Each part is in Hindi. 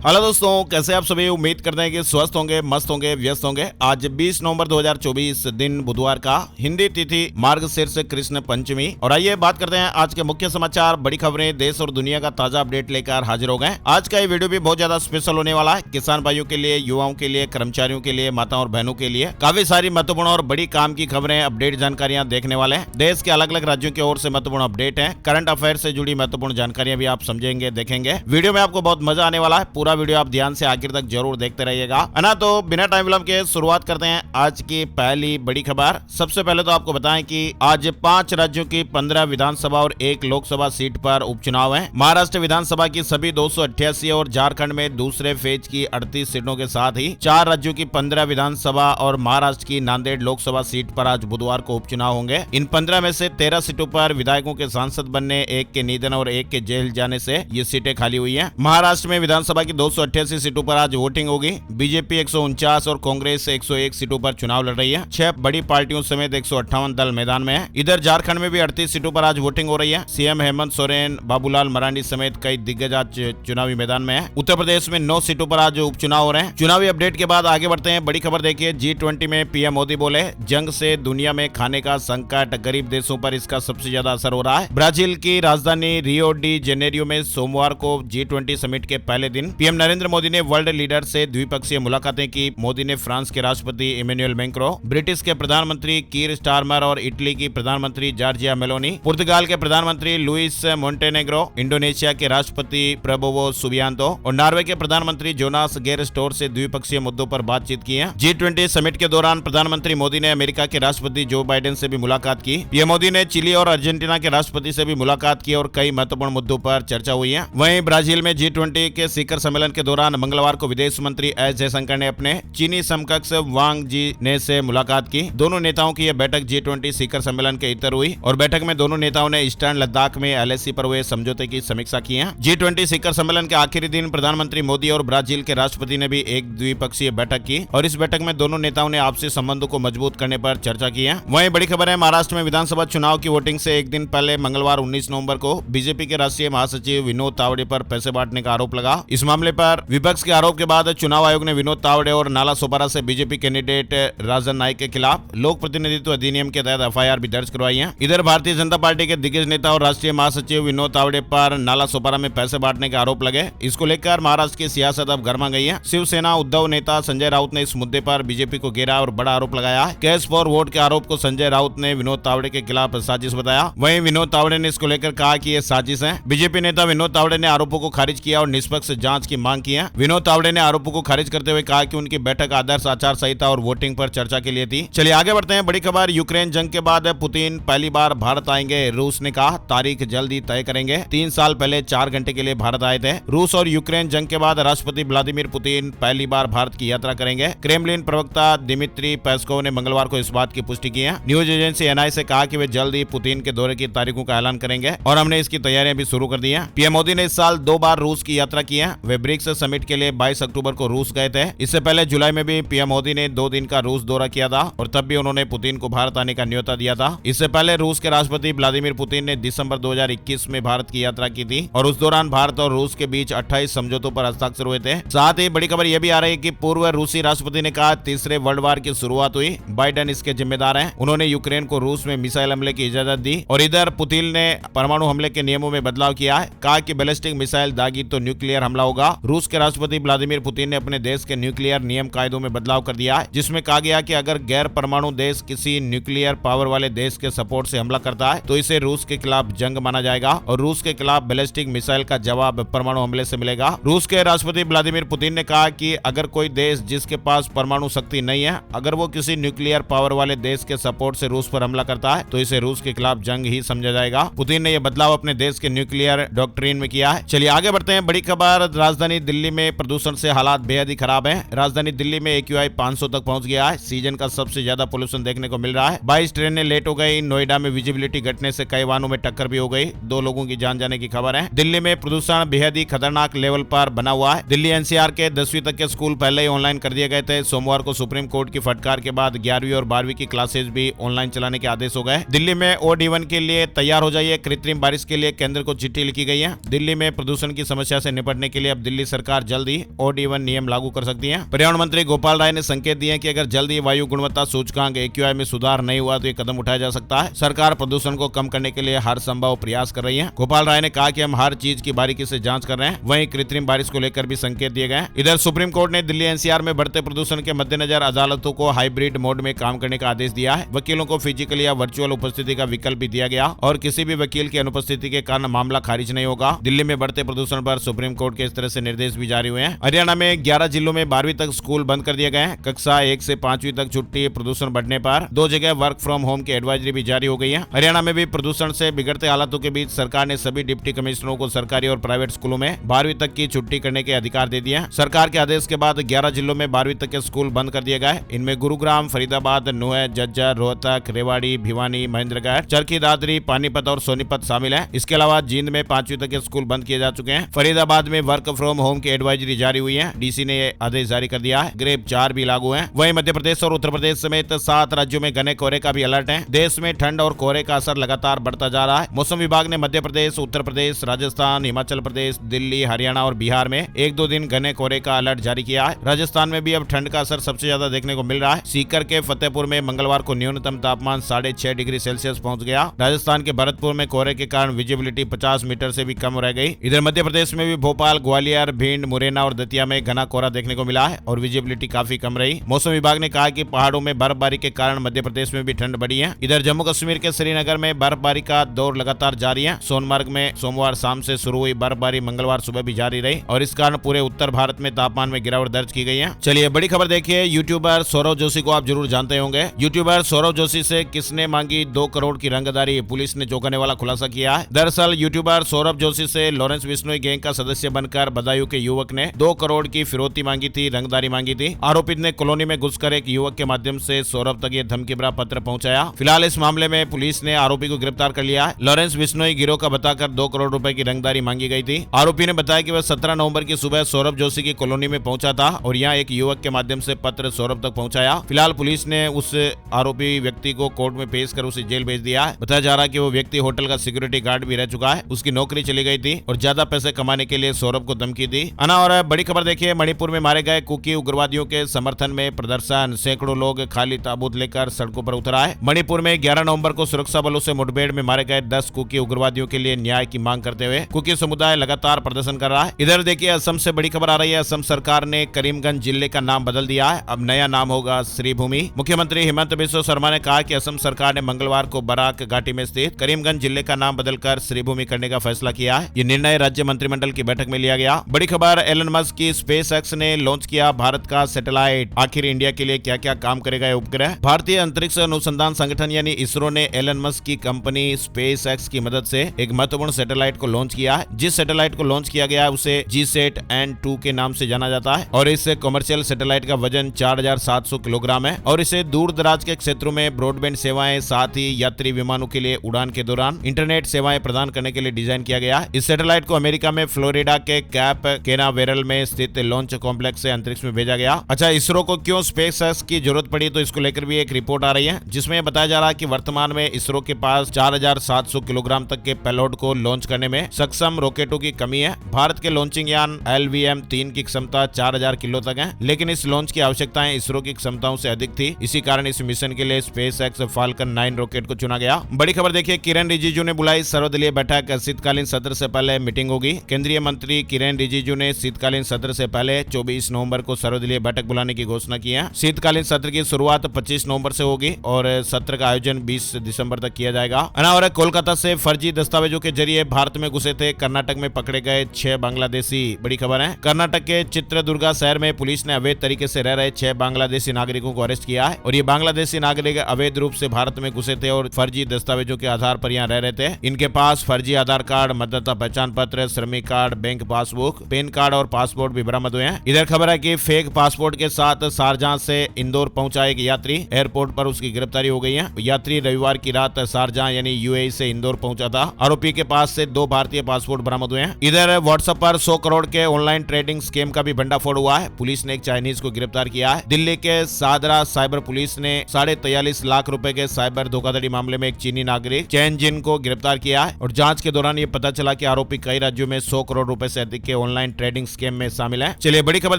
हेलो दोस्तों, कैसे आप सभी। उम्मीद करते हैं कि स्वस्थ होंगे, मस्त होंगे, व्यस्त होंगे। आज 20 नवंबर 2024 दिन बुधवार का, हिंदी तिथि मार्गशीर्ष कृष्ण पंचमी। और आइए बात करते हैं आज के मुख्य समाचार, बड़ी खबरें, देश और दुनिया का ताजा अपडेट लेकर हाजिर हो गए। आज का ये वीडियो भी बहुत ज्यादा स्पेशल होने वाला है। किसान भाइयों के लिए, युवाओं के लिए, कर्मचारियों के लिए, माताओं और बहनों के लिए काफी सारी महत्वपूर्ण और बड़ी काम की खबरें, अपडेट, जानकारियां देखने वाले हैं। देश के अलग अलग राज्यों की ओर से महत्वपूर्ण अपडेट है, करंट अफेयर से जुड़ी महत्वपूर्ण जानकारियां भी आप समझेंगे, देखेंगे। वीडियो में आपको बहुत मजा आने वाला है। पूरा वीडियो आप ध्यान से आखिर तक जरूर देखते रहिएगा, है ना। तो बिना टाइम विलंब के शुरुआत करते हैं आज की पहली बड़ी खबर। सबसे पहले तो आपको बताएं कि आज 5 राज्यों की 15 विधानसभा और 1 लोकसभा सीट पर उपचुनाव है। महाराष्ट्र विधानसभा की सभी 288 और झारखंड में दूसरे फेज की 38 सीटों के साथ ही 4 राज्यों की 15 विधानसभा और महाराष्ट्र की नांदेड़ लोकसभा सीट पर आज बुधवार को उपचुनाव होंगे। इन 15 में से 13 सीटों पर विधायकों के सांसद बनने, एक के निधन और एक के जेल जाने से ये सीटें खाली हुई हैं। महाराष्ट्र में विधानसभा की 288 सीटों पर आज वोटिंग होगी। बीजेपी 149 और कांग्रेस 101 सीटों पर चुनाव लड़ रही है। 6 बड़ी पार्टियों समेत 158 दल मैदान में है। इधर झारखंड में भी 38 सीटों पर आज वोटिंग हो रही है। सीएम हेमंत सोरेन, बाबूलाल मरांडी समेत कई दिग्गज आज चुनावी मैदान में है। उत्तर प्रदेश में 9 सीटों पर आज उपचुनाव हो रहे हैं। चुनावी अपडेट के बाद आगे बढ़ते हैं। बड़ी खबर देखिए, G20 में पीएम मोदी बोले, जंग से दुनिया में खाने का संकट, गरीब देशों पर इसका सबसे ज्यादा असर हो रहा है। ब्राजील की राजधानी रियो डी जेनेरियो में सोमवार को G20 समिट के पहले दिन पीएम नरेंद्र मोदी ने वर्ल्ड लीडर से द्विपक्षीय मुलाकातें की। मोदी ने फ्रांस के राष्ट्रपति इमैनुअल मैक्रों, ब्रिटिश के प्रधानमंत्री कीर स्टारमर और इटली की प्रधानमंत्री जॉर्जिया मेलोनी, पुर्तगाल के प्रधानमंत्री लुइस मोंटेनेग्रो, इंडोनेशिया के राष्ट्रपति प्रबोवो सुबियांतो और नॉर्वे के प्रधानमंत्री जोनास गेर स्टोर से द्विपक्षीय मुद्दों पर बातचीत की है। G20 समिट के दौरान प्रधानमंत्री मोदी ने अमेरिका के राष्ट्रपति जो बाइडेन से भी मुलाकात की। पीएम मोदी ने चिली और अर्जेंटीना के राष्ट्रपति से भी मुलाकात की और कई महत्वपूर्ण मुद्दों पर चर्चा हुई है। वहीं ब्राजील में G20 के शिखर सम्मेलन के दौरान मंगलवार को विदेश मंत्री एस जयशंकर ने अपने चीनी समकक्ष वांग जी ने से मुलाकात की। दोनों नेताओं की यह बैठक G20 शिखर सम्मेलन के इतर हुई और बैठक में दोनों नेताओं ने ईस्टर्न लद्दाख में LAC पर हुए समझौते की समीक्षा की है। G20 शिखर सम्मेलन के आखिरी दिन प्रधानमंत्री मोदी और ब्राजील के राष्ट्रपति ने भी एक द्विपक्षीय बैठक की और इस बैठक में दोनों नेताओं ने आपसी संबंधों को मजबूत करने पर चर्चा की है। वहीं बड़ी खबर है, महाराष्ट्र में विधानसभा चुनाव की वोटिंग से एक दिन पहले मंगलवार 19 नवंबर को बीजेपी के राष्ट्रीय महासचिव विनोद तावड़े पर पैसे बांटने का आरोप लगा। इस मामले पर विपक्ष के आरोप के बाद चुनाव आयोग ने विनोद तावड़े और नाला सोपारा से बीजेपी कैंडिडेट राजन नाइक के खिलाफ लोक प्रतिनिधित्व अधिनियम के तहत FIR भी दर्ज करवाई है। इधर भारतीय जनता पार्टी के दिग्गज नेता और राष्ट्रीय महासचिव विनोद तावड़े पर नाला सोपारा में पैसे बांटने के आरोप लगे। इसको लेकर महाराष्ट्र की सियासत अब गर्मा गई है। शिवसेना उद्धव नेता संजय राउत ने इस मुद्दे पर बीजेपी को घेरा और बड़ा आरोप लगाया है। कैश फॉर वोट के आरोप को संजय राउत ने विनोद तावड़े के खिलाफ साजिश बताया। वहीं विनोद तावड़े ने इसको लेकर कहा कि ये साजिश है। बीजेपी नेता विनोद तावड़े ने आरोपों को खारिज किया और निष्पक्ष जांच की मांग की है। विनोद तावड़े ने आरोपों को खारिज करते हुए कहा कि उनकी बैठक आदर्श आचार संहिता और वोटिंग पर चर्चा के लिए थी। चलिए आगे बढ़ते हैं। बड़ी खबर, यूक्रेन जंग के बाद पुतिन पहली बार भारत आएंगे। रूस ने कहा तारीख जल्द ही तय करेंगे। 3 साल पहले 4 घंटे के लिए भारत आए थे। रूस और यूक्रेन जंग के बाद राष्ट्रपति व्लादिमीर पुतिन पहली बार भारत की यात्रा करेंगे। क्रेमलिन प्रवक्ता दिमित्री पेस्कोव ने मंगलवार को इस बात की पुष्टि की है। न्यूज एजेंसी NI से कहा कि वे जल्द ही पुतिन के दौरे की तारीखों का ऐलान करेंगे और हमने इसकी तैयारियां भी शुरू कर दी है। पीएम मोदी ने इस साल 2 बार रूस की यात्रा की है। वे ब्रिक्स समिट के लिए 22 अक्टूबर को रूस गए थे। इससे पहले जुलाई में भी पीएम मोदी ने 2 दिन का रूस दौरा किया था और तब भी उन्होंने पुतिन को भारत आने का न्योता दिया था। इससे पहले रूस के राष्ट्रपति व्लादिमीर पुतिन ने दिसंबर 2021 में भारत की यात्रा की थी और उस दौरान भारत और रूस के बीच 28 समझौतों पर हस्ताक्षर हुए थे। साथ ही बड़ी खबर यह भी आ रही है कि पूर्व रूसी राष्ट्रपति ने कहा तीसरे वर्ल्ड वार की शुरुआत हुई, बाइडेन इसके जिम्मेदार हैं। उन्होंने यूक्रेन को रूस में मिसाइल हमले की इजाजत दी और इधर पुतिन ने परमाणु हमले के नियमों में बदलाव किया है। कहा कि बैलिस्टिक मिसाइल दागी तो न्यूक्लियर हमला होगा। रूस के राष्ट्रपति व्लादिमीर पुतिन ने अपने देश के न्यूक्लियर नियम कायदों में बदलाव कर दिया है, जिसमें कहा गया कि अगर गैर परमाणु देश किसी न्यूक्लियर पावर वाले देश के सपोर्ट से हमला करता है तो इसे रूस के खिलाफ जंग माना जाएगा और रूस के खिलाफ बैलिस्टिक मिसाइल का जवाब परमाणु हमले से मिलेगा। रूस के राष्ट्रपति व्लादिमीर पुतिन ने कहा कि अगर कोई देश जिसके पास परमाणु शक्ति नहीं है, अगर वो किसी न्यूक्लियर पावर वाले देश के सपोर्ट से रूस पर हमला करता है तो इसे रूस के खिलाफ जंग ही समझा जाएगा। पुतिन ने यह बदलाव अपने देश के न्यूक्लियर डॉक्ट्रिन में किया है। चलिए आगे बढ़ते हैं। बड़ी खबर, राजधानी दिल्ली में प्रदूषण से हालात बेहद ही खराब है। राजधानी दिल्ली में AQI 500 तक पहुंच गया है। सीजन का सबसे ज्यादा पोल्यूशन देखने को मिल रहा है। 22 ट्रेनें लेट हो गई। नोएडा में विजिबिलिटी घटने से कई वाहनों में टक्कर भी हो गई। 2 लोगों की जान जाने की खबर है। दिल्ली में प्रदूषण बेहद ही खतरनाक लेवल पर बना हुआ है। दिल्ली NCR के 10वीं तक के स्कूल पहले ही ऑनलाइन कर दिए गए थे। सोमवार को सुप्रीम कोर्ट की फटकार के बाद 11वीं और 12वीं की क्लासेज भी ऑनलाइन चलाने के आदेश हो गए। दिल्ली में ओड इवन के लिए तैयार हो जाइए। कृत्रिम बारिश के लिए केंद्र को चिट्ठी लिखी गई है। दिल्ली में प्रदूषण की समस्या से निपटने के लिए अब दिल्ली सरकार जल्द ही OD1 नियम लागू कर सकती है। पर्यावरण मंत्री गोपाल राय ने संकेत दिए कि अगर जल्द ही वायु गुणवत्ता सूचकांक AQI में सुधार नहीं हुआ तो ये कदम उठाया जा सकता है। सरकार प्रदूषण को कम करने के लिए हर संभव प्रयास कर रही है। गोपाल राय ने कहा कि हम हर चीज की बारीकी से जांच कर रहे हैं। वहीं कृत्रिम बारिश को लेकर भी संकेत दिए गए। इधर सुप्रीम कोर्ट ने दिल्ली NCR में बढ़ते प्रदूषण के मद्देनजर अदालतों को हाइब्रिड मोड में काम करने का आदेश दिया है। वकीलों को फिजिकल या वर्चुअल उपस्थिति का विकल्प भी दिया गया और किसी भी वकील की अनुपस्थिति के कारण मामला खारिज नहीं होगा। दिल्ली में बढ़ते प्रदूषण पर सुप्रीम कोर्ट के इस तरह से निर्देश भी जारी हुए हैं। हरियाणा में 11 जिलों में 12वीं तक स्कूल बंद कर दिए गए हैं। कक्षा 1 से 5वीं तक छुट्टी। प्रदूषण बढ़ने पर 2 जगह वर्क फ्रॉम होम की एडवाइजरी भी जारी हो गई है। हरियाणा में भी प्रदूषण से बिगड़ते हालातों के बीच सरकार ने सभी डिप्टी कमिश्नरों को सरकारी और प्राइवेट स्कूलों में 12वीं तक की छुट्टी करने के अधिकार दे दिए हैं। सरकार के आदेश के बाद 11 जिलों में 12वीं तक के स्कूल बंद कर दिए गए। इनमें गुरुग्राम, फरीदाबाद, नुह, झज्जर, रोहतक, रेवाड़ी, भिवानी, महेंद्रगढ़, चरखी दादरी, पानीपत और सोनीपत शामिल है। इसके अलावा जींद में 5वीं तक के स्कूल बंद किए जा चुके हैं। फरीदाबाद में वर्क फ्रॉम होम की एडवाइजरी जारी हुई है। डीसी ने आदेश जारी कर दिया है। ग्रेड 4 भी लागू है। वहीं मध्य प्रदेश और उत्तर प्रदेश समेत 7 राज्यों में घने कोहरे का भी अलर्ट है। देश में ठंड और कोहरे का असर लगातार बढ़ता जा रहा है। मौसम विभाग ने मध्य प्रदेश, उत्तर प्रदेश, राजस्थान, हिमाचल प्रदेश, दिल्ली, हरियाणा और बिहार में 1-2 दिन घने कोहरे का अलर्ट जारी किया है। राजस्थान में भी अब ठंड का असर सबसे ज्यादा देखने को मिल रहा है। सीकर के फतेहपुर में मंगलवार को न्यूनतम तापमान 6.5 डिग्री सेल्सियस पहुंच गया। राजस्थान के भरतपुर में कोहरे के कारण विजिबिलिटी 50 मीटर से भी कम रह गई। इधर मध्य प्रदेश में भी भोपाल, ग्वालियर, भिंड, मुरैना और दतिया में घना कोहरा देखने को मिला है और विजिबिलिटी काफी कम रही। मौसम विभाग ने कहा कि पहाड़ों में बर्फबारी के कारण मध्य प्रदेश में भी ठंड बढ़ी है। इधर जम्मू कश्मीर के श्रीनगर में बर्फबारी का दौर लगातार जारी है। सोनमर्ग में सोमवार शाम से शुरू हुई बर्फबारी मंगलवार सुबह भी जारी रही और इस कारण पूरे उत्तर भारत में तापमान में गिरावट दर्ज की गई है। चलिए बड़ी खबर देखिए। यूट्यूबर सौरव जोशी को आप जरूर जानते होंगे। यूट्यूबर सौरव जोशी से किसने मांगी 2 करोड़ की रंगदारी, पुलिस ने चौंकाने वाला खुलासा किया है। दरअसल यूट्यूबर सौरव जोशी से लॉरेंस बिश्नोई गैंग का सदस्य बनकर बदायूं के युवक ने 2 करोड़ की फिरौती मांगी थी, रंगदारी मांगी थी। आरोपित ने कॉलोनी में घुसकर एक युवक के माध्यम से सौरव तक ये धमकी भरा पत्र पहुंचाया। फिलहाल इस मामले में पुलिस ने आरोपी को गिरफ्तार कर लिया है। लॉरेंस बिश्नोई गिरोह का बताकर 2 करोड़ रुपए की रंगदारी मांगी गई थी। आरोपी ने बताया कि वह 17 नवंबर की सुबह सौरव जोशी की कॉलोनी में पहुंचा था और यहाँ एक युवक के माध्यम से पत्र सौरभ तक पहुंचाया। फिलहाल पुलिस ने उस आरोपी व्यक्ति को कोर्ट में पेश कर उसे जेल भेज दिया है। बताया जा रहा है कि वो व्यक्ति होटल का सिक्योरिटी गार्ड भी रह चुका है। उसकी नौकरी चली गई थी और ज्यादा पैसे कमाने के लिए सौरभ को धमकी दी। और बड़ी खबर देखिए। मणिपुर में मारे गए कुकी उग्रवादियों के समर्थन में प्रदर्शन। सैकड़ों लोग खाली ताबूत लेकर सड़कों पर उतर आए। मणिपुर में 11 नवंबर को सुरक्षा बलों से मुठभेड़ में मारे गए 10 कुकी उग्रवादियों के लिए न्याय की मांग करते हुए कुकी समुदाय लगातार प्रदर्शन कर रहा है। इधर देखिए असम से बड़ी खबर आ रही है। असम सरकार ने करीमगंज जिले का नाम बदल दिया है। अब नया नाम होगा श्रीभूमि। मुख्यमंत्री हिमंत बिस्वा शर्मा ने कहा कि असम सरकार ने मंगलवार को बराक घाटी में स्थित करीमगंज जिले का नाम बदलकर श्रीभूमि करने का फैसला किया है। ये निर्णय राज्य मंत्रिमंडल की बैठक में लिया गया। बड़ी खबर एलन मस्क की स्पेसएक्स ने लॉन्च किया भारत का सैटेलाइट। आखिर इंडिया के लिए क्या क्या काम करेगा यह उपग्रह। भारतीय अंतरिक्ष अनुसंधान संगठन यानी इसरो ने एलन मस्क की कंपनी स्पेसएक्स की मदद से एक महत्वपूर्ण सैटेलाइट को लॉन्च किया है। जिस सैटेलाइट को लॉन्च किया गया है उसे GSAT-N2 के नाम से जाना जाता है और इस कमर्शियल सैटेलाइट का वजन 4700 किलोग्राम है और इसे दूर दराज के क्षेत्रों में ब्रॉडबैंड सेवाएं, साथ ही यात्री विमानों के लिए उड़ान के दौरान इंटरनेट सेवाएं प्रदान करने के लिए डिजाइन किया गया। इस सैटेलाइट को अमेरिका में फ्लोरिडा के कैप केनावेरल में स्थित लॉन्च कॉम्प्लेक्स से अंतरिक्ष में भेजा गया। अच्छा, इसरो को क्यों स्पेसएक्स की जरूरत पड़ी, तो इसको लेकर भी एक रिपोर्ट आ रही है जिसमें बताया जा रहा है कि वर्तमान में इसरो के पास 4700 किलोग्राम तक के पेलोड को लॉन्च करने में सक्षम रॉकेटों की कमी है। भारत के लॉन्चिंग यान LVM-3 की क्षमता 4000 किलो तक है, लेकिन इस लॉन्च की आवश्यकताएं इसरो की क्षमताओं से अधिक थी। इसी कारण इस मिशन के लिए स्पेसएक्स फाल्कन 9 रॉकेट को चुना गया। बड़ी खबर देखिए। किरेन रिजिजू ने बुलाई सर्वदलीय बैठक। शीतकालीन सत्र से पहले मीटिंग होगी। केंद्रीय मंत्री किरेन रिजिजू ने शीतकालीन सत्र से पहले 24 नवंबर को सर्वदलीय बैठक बुलाने की घोषणा की है। शीतकालीन सत्र की शुरुआत 25 नवंबर से होगी और सत्र का आयोजन 20 दिसंबर तक किया जाएगा। और कोलकाता से फर्जी दस्तावेजों के जरिए भारत में घुसे थे कर्नाटक में पकड़े गए 6 बांग्लादेशी। बड़ी खबर है। कर्नाटक के चित्रदुर्गा शहर में पुलिस ने अवैध तरीके से रह रहे 6 बांग्लादेशी नागरिकों को अरेस्ट किया है और ये बांग्लादेशी नागरिक अवैध रूप से भारत में घुसे थे और फर्जी दस्तावेजों के आधार पर यहाँ रह रहे थे। इनके पास फर्जी आधार कार्ड, मतदाता पहचान पत्र, श्रमिक card, bank passbook, pan card और पासपोर्ट भी बरामद हुए हैं। इधर खबर है कि फेक पासपोर्ट के साथ शारजाह से इंदौर पहुंचा एक यात्री। एयरपोर्ट पर उसकी गिरफ्तारी हो गई है। यात्री रविवार की रात शारजाह यानी UAE से इंदौर पहुंचा था। आरोपी के पास से 2 भारतीय पासपोर्ट बरामद हुए हैं। इधर व्हाट्सएप पर 100 करोड़ के ऑनलाइन ट्रेडिंग स्कीम का भी भंडाफोड़ हुआ है। पुलिस ने एक चाइनीज को गिरफ्तार किया है। दिल्ली के सादरा साइबर पुलिस ने 43.5 लाख रुपए के साइबर धोखाधड़ी मामले में एक चीनी नागरिक चैन जिन को गिरफ्तार किया है और जांच के दौरान ये पता चला कि आरोपी कई राज्यों में 100 करोड़ रुपए से अधिक के ऑनलाइन ट्रेडिंग स्कीम में शामिल है। चलिए बड़ी खबर